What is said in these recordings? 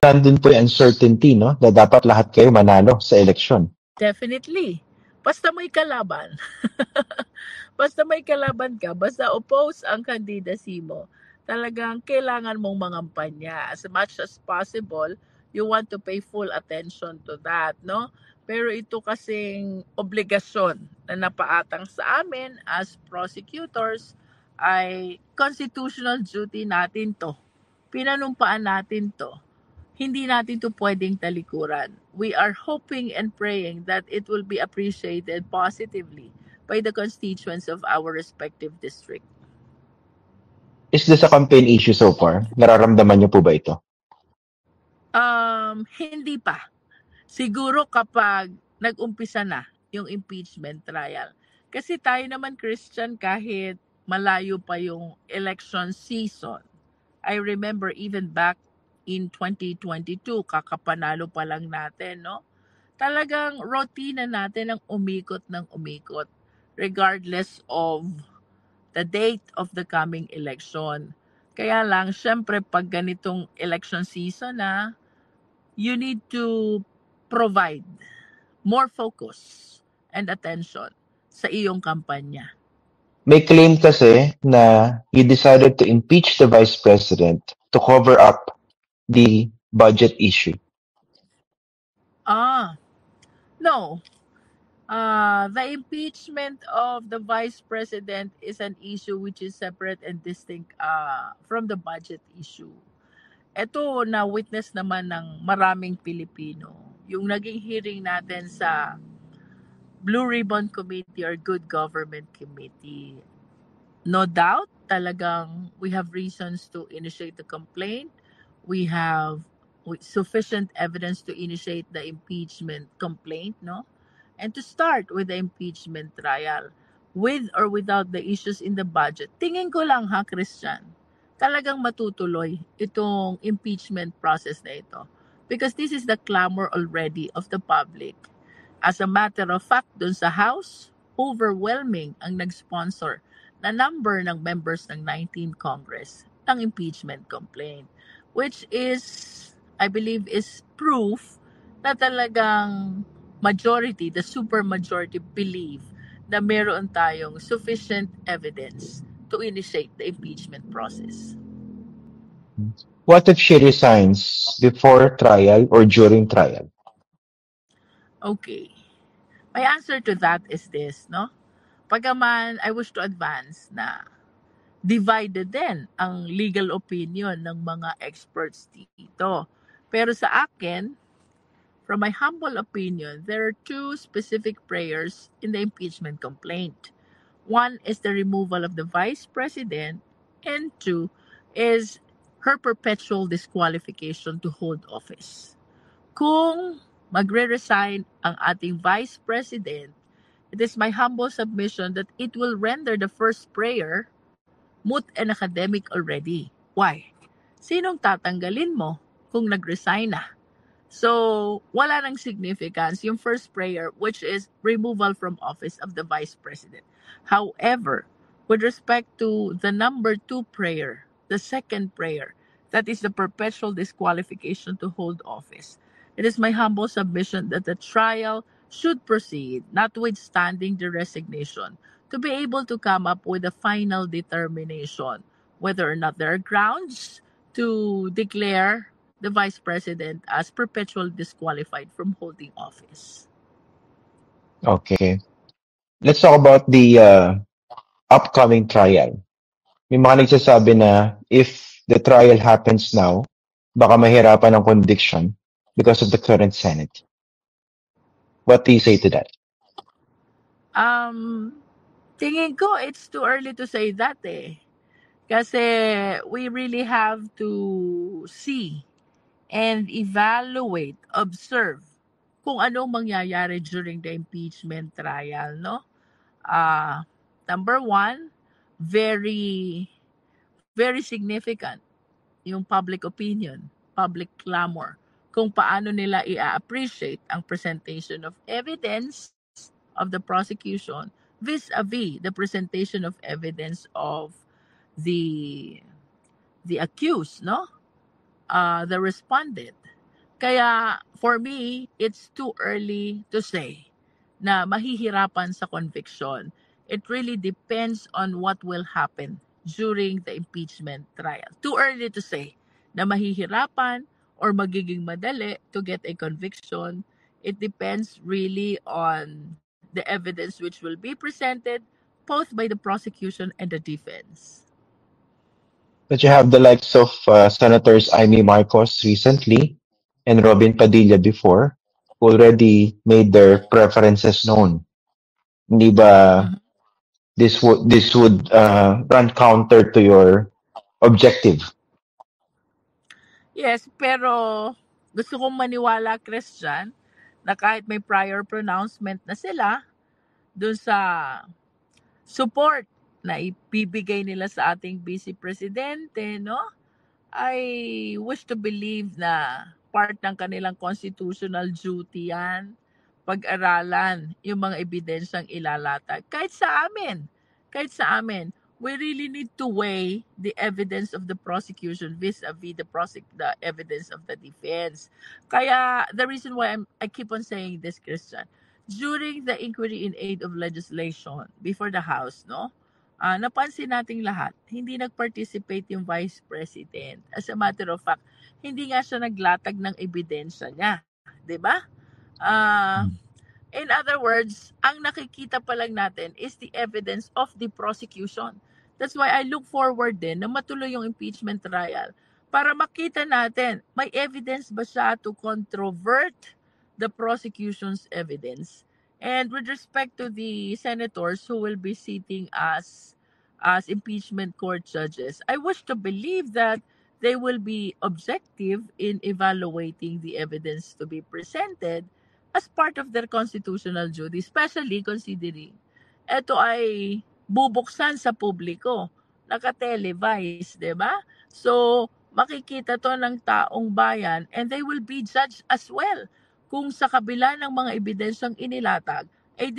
nandun po yung uncertainty, no? Na dapat lahat kayo manalo sa eleksyon. Definitely. Basta may kalaban. Basta may kalaban ka, basta oppose ang candidacy mo, talagang kailangan mong mangampanya. As much as possible, you want to pay full attention to that, no? Pero ito kasing obligasyon na napaatang sa amin as prosecutors ay constitutional duty natin to. Pinanumpaan natin to. Hindi natin to pwedeng talikuran. We are hoping and praying that it will be appreciated positively by the constituents of our respective district. Is this a campaign issue so far? Nararamdaman niyo po ba ito? Hindi pa. Siguro kapag nag-umpisa na yung impeachment trial. Kasi tayo naman Christian kahit malayo pa yung election season. I remember even back in 2022, kakapanalo pa lang natin, no? Talagang routine natin ang umikot ng umikot regardless of the date of the coming election. Kaya lang, syempre, pag ganitong election season na, you need to provide more focus and attention sa iyong kampanya. May claim kasi na you decided to impeach the Vice President to cover up the budget issue. No. The impeachment of the Vice President is an issue which is separate and distinct from the budget issue. Ito na witness naman ng maraming Pilipino. Yung naging hearing natin sa Blue Ribbon Committee or Good Government Committee. No doubt, talagang we have reasons to initiate the complaint. We have sufficient evidence to initiate the impeachment complaint, no? And to start with the impeachment trial with or without the issues in the budget. Tingin ko lang ha, Christian, talagang matutuloy itong impeachment process na ito. Because this is the clamor already of the public. As a matter of fact, dun sa House, overwhelming ang nag-sponsor na number ng members ng 19th Congress ng impeachment complaint. Which is, I believe, is proof na talagang majority, the super majority believe na meron tayong sufficient evidence to initiate the impeachment process. What if she resigns before trial or during trial? Okay. My answer to that is this, no? Pagaman, I wish to advance na divided din ang legal opinion ng mga experts dito. Pero sa akin, from my humble opinion, there are two specific prayers in the impeachment complaint. One is the removal of the Vice President, and two is her perpetual disqualification to hold office. Kung magre-resign ang ating Vice President, it is my humble submission that it will render the first prayer moot and academic already. Why? Sinong tatanggalin mo kung nag-resign na? So, wala nang significance yung first prayer, which is removal from office of the Vice President. However, with respect to the number 2 prayer, the second prayer, that is the perpetual disqualification to hold office, it is my humble submission that the trial should proceed, notwithstanding the resignation, to be able to come up with a final determination whether or not there are grounds to declare the Vice President as perpetually disqualified from holding office. Okay. Let's talk about the upcoming trial. May mga nagsasabi na if the trial happens now, baka mahirapan ang conviction because of the current Senate. What do you say to that? Tingin ko it's too early to say that eh. Kasi we really have to see and evaluate, observe kung anong mangyayari during the impeachment trial, no? Number one, very, very significant yung public opinion, public clamor, kung paano nila i-appreciate ang presentation of evidence of the prosecution vis-a-vis the presentation of evidence of the accused, no? The respondent. Kaya for me, it's too early to say na mahihirapan sa conviction. It really depends on what will happen during the impeachment trial. Too early to say na mahihirapan or magiging madali to get a conviction. It depends really on the evidence which will be presented both by the prosecution and the defense. But you have the likes of Senators Amy Marcos recently and Robin Padilla before, who already made their preferences known. Hindi ba Mhm. this would run counter to your objective? Yes, pero gusto kong maniwala, Christian, na kahit may prior pronouncement na sila dun sa support na ibibigay nila sa ating Vice Presidente, no? I wish to believe na part ng kanilang constitutional duty yan, pag-aralan yung mga ebidensyang ilalatag. Kahit sa amin, we really need to weigh the evidence of the prosecution vis-a-vis the evidence of the defense. Kaya the reason why I keep on saying this, Christian, during the inquiry in aid of legislation before the House, no? Napansin nating lahat, hindi nag-participate yung Vice President. As a matter of fact, hindi nga siya naglatag ng ebidensya niya. 'Di ba? Ah, in other words, ang nakikita pa lang natin is the evidence of the prosecution. That's why I look forward din na matuloy yung impeachment trial para makita natin, may evidence ba siya to controvert the prosecution's evidence. And with respect to the senators who will be sitting as impeachment court judges, I wish to believe that they will be objective in evaluating the evidence to be presented as part of their constitutional duty, especially considering ito ay bubuksan sa publiko, naka-televise, 'di ba? So, makikita to ng taong bayan and they will be judged as well kung sa kabila ng mga ebidensyang inilatag ay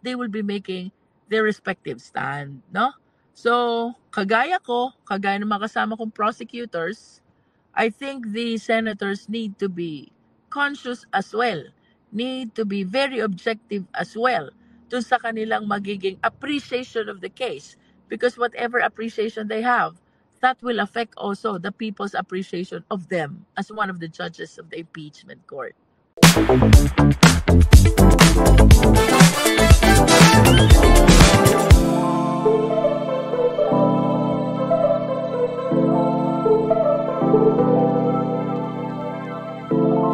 they will be making their respective stand, no? So, kagaya ng mga kasama kong prosecutors, I think the senators need to be conscious as well, need to be very objective as well dun sa kanilang magiging appreciation of the case. Because whatever appreciation they have, that will affect also the people's appreciation of them as one of the judges of the impeachment court.